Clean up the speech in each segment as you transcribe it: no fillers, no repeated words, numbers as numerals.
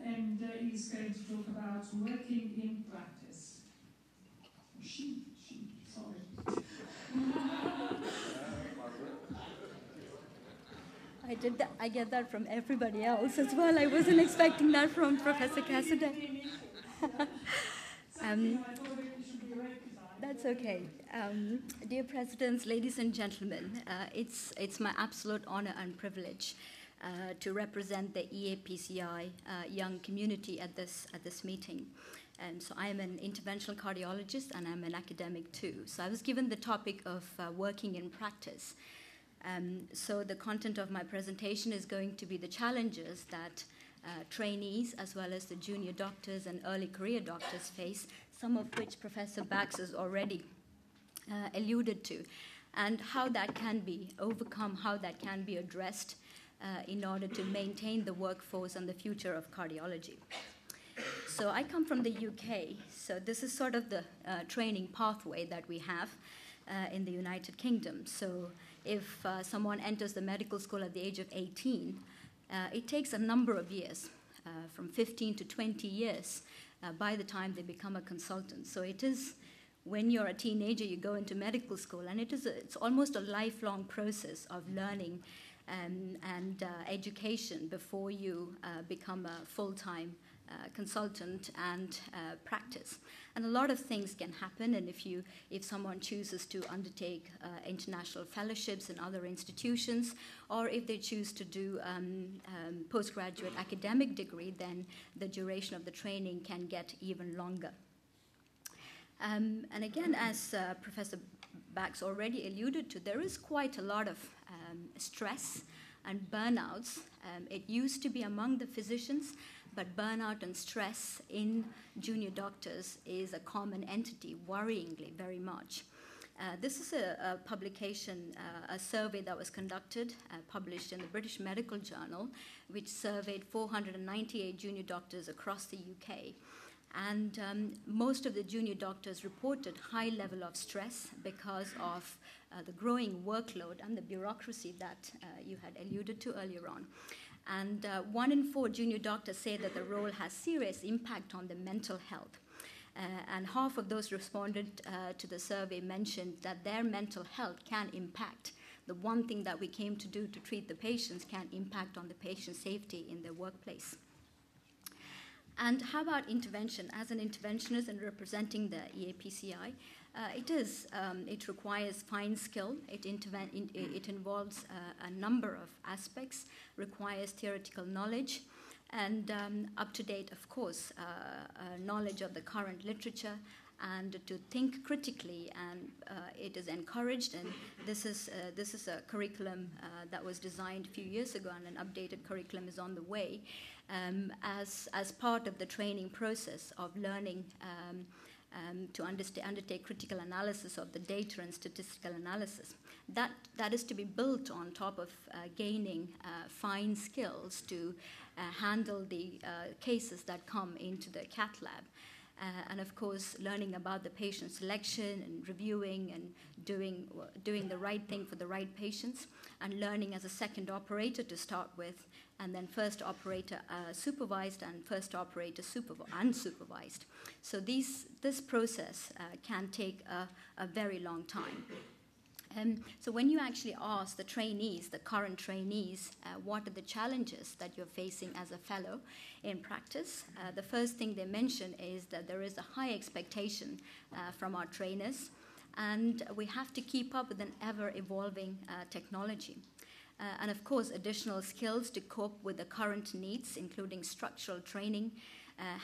and he's going to talk about working in practice. She, sorry. I get that from everybody else as well. I wasn't expecting that from Professor Cassidy. That's okay. Dear Presidents, ladies and gentlemen, it's my absolute honor and privilege to represent the EAPCI young community at this meeting. So I am an interventional cardiologist and I'm an academic too. So I was given the topic of working in practice. So the content of my presentation is going to be the challenges that trainees as well as the junior doctors and early career doctors face, some of which Professor Bax has already alluded to, and how that can be overcome, how that can be addressed in order to maintain the workforce and the future of cardiology. So I come from the UK, so this is sort of the training pathway that we have in the United Kingdom. So if someone enters the medical school at the age of 18, it takes a number of years, from 15 to 20 years, by the time they become a consultant. So it is, when you're a teenager, you go into medical school, and it's almost a lifelong process of learning and education before you become a full-time consultant and practice. And a lot of things can happen, and if someone chooses to undertake international fellowships in other institutions, or if they choose to do postgraduate academic degree, then the duration of the training can get even longer. And again, as Professor Bax already alluded to, there is quite a lot of stress and burnouts. It used to be among the physicians, but burnout and stress in junior doctors is a common entity, worryingly very much. This is a publication, a survey that was conducted, published in the British Medical Journal, which surveyed 498 junior doctors across the UK. And most of the junior doctors reported high level of stress because of the growing workload and the bureaucracy that you had alluded to earlier on. And 1 in 4 junior doctors say that the role has serious impact on their mental health. And half of those responded to the survey mentioned that their mental health can impact. The one thing that we came to do to treat the patients can impact on the patient safety in their workplace. And how about intervention? As an interventionist and representing the EAPCI, it requires fine skill. It involves a number of aspects, requires theoretical knowledge, and up-to-date, of course, knowledge of the current literature, and to think critically. And it is encouraged, and this is a curriculum that was designed a few years ago, and an updated curriculum is on the way, as part of the training process of learning to undertake critical analysis of the data and statistical analysis. That is to be built on top of gaining fine skills to handle the cases that come into the cath lab. And of course, learning about the patient selection and reviewing and doing the right thing for the right patients, and learning as a second operator to start with, and then first operator supervised, and first operator unsupervised. So this process can take a very long time. So when you actually ask the trainees, the current trainees, what are the challenges that you're facing as a fellow in practice, the first thing they mention is that there is a high expectation from our trainers, and we have to keep up with an ever-evolving technology. And of course, additional skills to cope with the current needs, including structural training,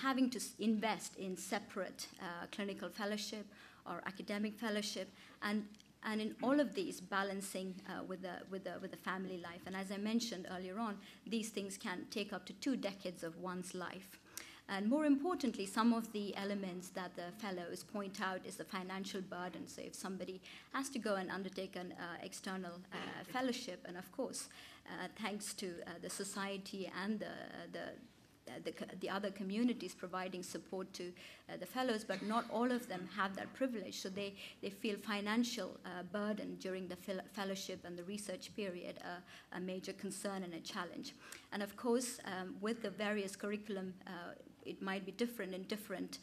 having to invest in separate clinical fellowship or academic fellowship, and in all of these, balancing with the family life. And as I mentioned earlier on, these things can take up to 2 decades of one's life. And more importantly, some of the elements that the fellows point out is the financial burden. So if somebody has to go and undertake an external fellowship, and of course, thanks to the society and the the other communities providing support to the fellows, but not all of them have that privilege. So they feel financial burden during the fellowship and the research period, a major concern and a challenge. And of course, with the various curriculum, it might be different in different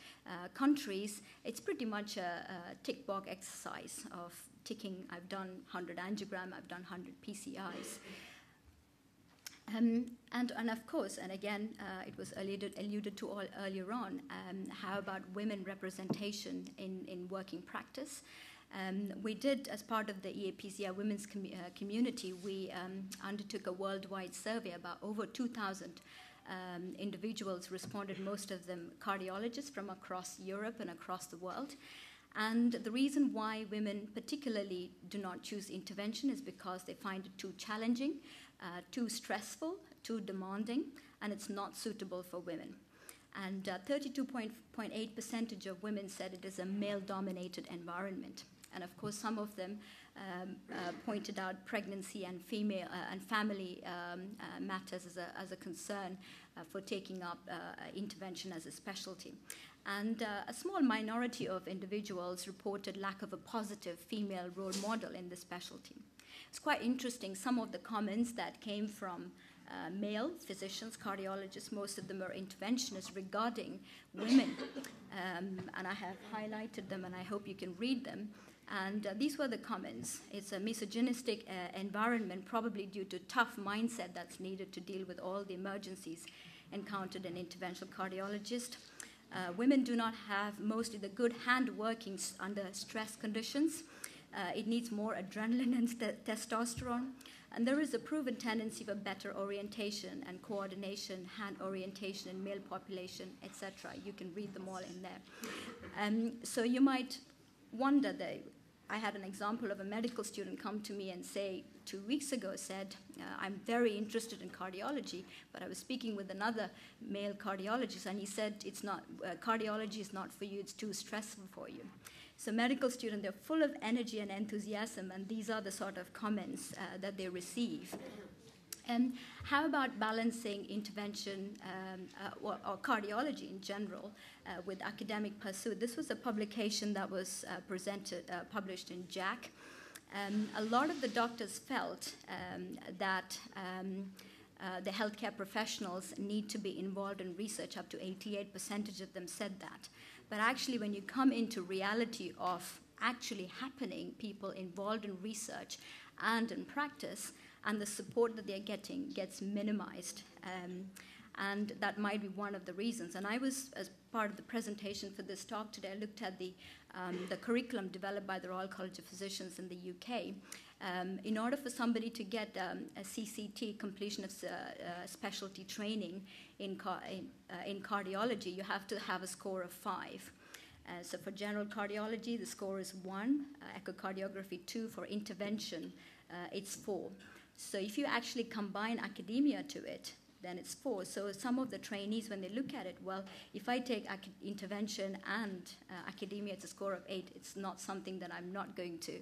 countries. It's pretty much a tick box exercise of ticking, I've done 100 angiogram, I've done 100 PCIs. And of course, and again, it was alluded to earlier on, how about women representation in working practice? We did, as part of the EAPCI women's community, we undertook a worldwide survey. About over 2,000 individuals responded, most of them cardiologists from across Europe and across the world. And the reason why women particularly do not choose intervention is because they find it too challenging, too stressful, too demanding, and it's not suitable for women. And 32.8% of women said it is a male-dominated environment. And of course, some of them pointed out pregnancy and female and family matters as a concern for taking up intervention as a specialty. And a small minority of individuals reported lack of a positive female role model in the specialty. It's quite interesting, some of the comments that came from male physicians, cardiologists, most of them are interventionists regarding women. And I have highlighted them, and I hope you can read them. And these were the comments. It's a misogynistic environment, probably due to tough mindset that's needed to deal with all the emergencies encountered in interventional cardiologist. Women do not have mostly the good hand workings under stress conditions. It needs more adrenaline and testosterone. And there is a proven tendency for better orientation and coordination, hand orientation in male population, etc. You can read them all in there. So you might wonder, I had an example of a medical student come to me and say, 2 weeks ago, said, I'm very interested in cardiology, but I was speaking with another male cardiologist, and he said, it's not, cardiology is not for you, it's too stressful for you. So medical students, they're full of energy and enthusiasm, and these are the sort of comments that they receive. And how about balancing intervention or cardiology in general with academic pursuit? This was a publication that was published in JACC. A lot of the doctors felt that the healthcare professionals need to be involved in research. Up to 88% of them said that. But actually, when you come into reality of actually happening, people involved in research and in practice, and the support that they're getting gets minimized. And that might be one of the reasons. And I was, as part of the presentation for this talk today, I looked at the curriculum developed by the Royal College of Physicians in the UK. In order for somebody to get a CCT, completion of specialty training in cardiology, you have to have a score of 5. So for general cardiology, the score is 1, echocardiography 2, for intervention, it's 4. So if you actually combine academia to it, then it's 4. So some of the trainees, when they look at it, well, if I take intervention and academia, it's a score of 8. It's not something that I'm not going to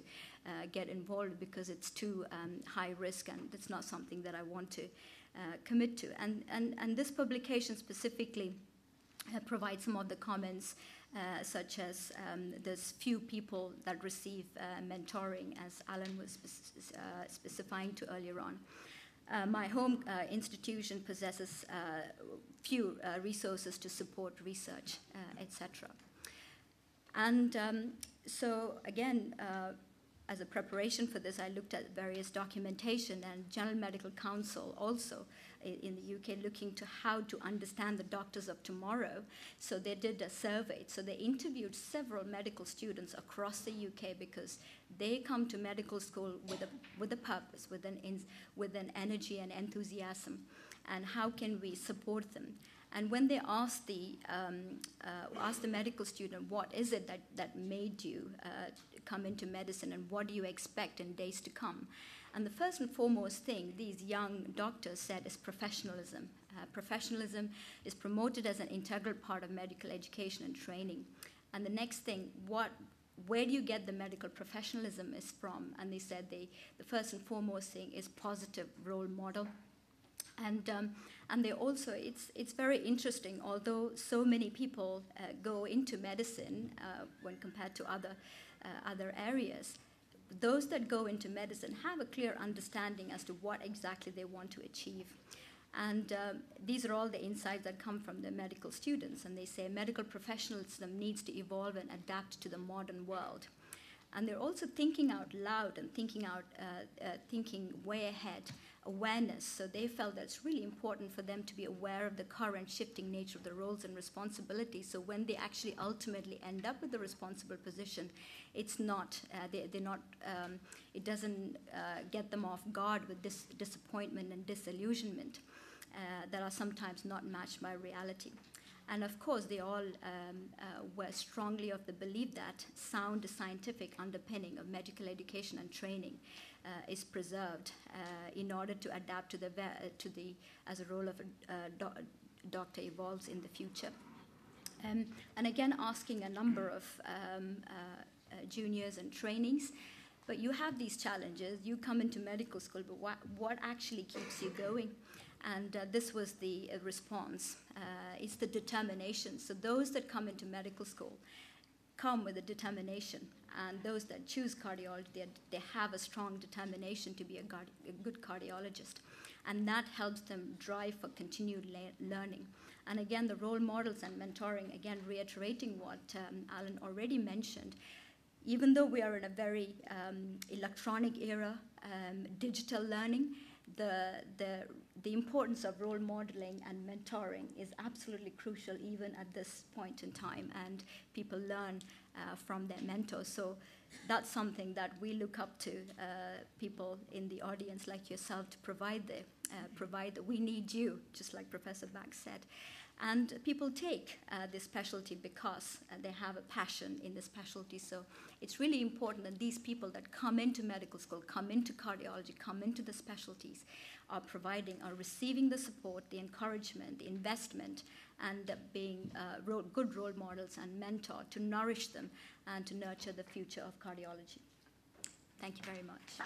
get involved because it's too high risk, and it's not something that I want to commit to. And this publication specifically provides some of the comments, such as there's few people that receive mentoring, as Alan was specifying to earlier on. My home institution possesses few resources to support research, etc. And so again, as a preparation for this, I looked at various documentation, and General Medical Council also in the UK looking to how to understand the doctors of tomorrow. So they did a survey. So they interviewed several medical students across the UK, because they come to medical school with a purpose, with an energy and enthusiasm, and how can we support them? And when they asked the medical student, what is it that made you come into medicine, and what do you expect in days to come? And the first and foremost thing these young doctors said is professionalism. Professionalism is promoted as an integral part of medical education and training. And the next thing, where do you get the medical professionalism is from? And they said the first and foremost thing is positive role model. And they also, it's very interesting, although so many people go into medicine when compared to other areas, those that go into medicine have a clear understanding as to what exactly they want to achieve. And these are all the insights that come from the medical students, and they say medical professionalism needs to evolve and adapt to the modern world. And they're also thinking out loud and thinking way ahead, awareness. So they felt that it's really important for them to be aware of the current shifting nature of the roles and responsibilities. So when they actually ultimately end up with a responsible position, it's not, it doesn't get them off guard with this disappointment and disillusionment that are sometimes not matched by reality. And of course, they all were strongly of the belief that sound scientific underpinning of medical education and training is preserved in order to adapt as a role of a doctor evolves in the future. And again, asking a number of juniors and trainees, but you have these challenges. You come into medical school, but what actually keeps you going? And this was the response. It's the determination. So those that come into medical school come with a determination, and those that choose cardiology, they have a strong determination to be a good cardiologist. And that helps them drive for continued learning. And again, the role models and mentoring, again, reiterating what Alan already mentioned, even though we are in a very electronic era, digital learning, the importance of role modeling and mentoring is absolutely crucial even at this point in time, and people learn from their mentors. So that's something that we look up to people in the audience like yourself to provide we need you, just like Professor Bax said. And people take this specialty because they have a passion in the specialty. So it's really important that these people that come into medical school, come into cardiology, come into the specialties, are receiving the support, the encouragement, the investment, and being good role models and mentor to nourish them and to nurture the future of cardiology. Thank you very much.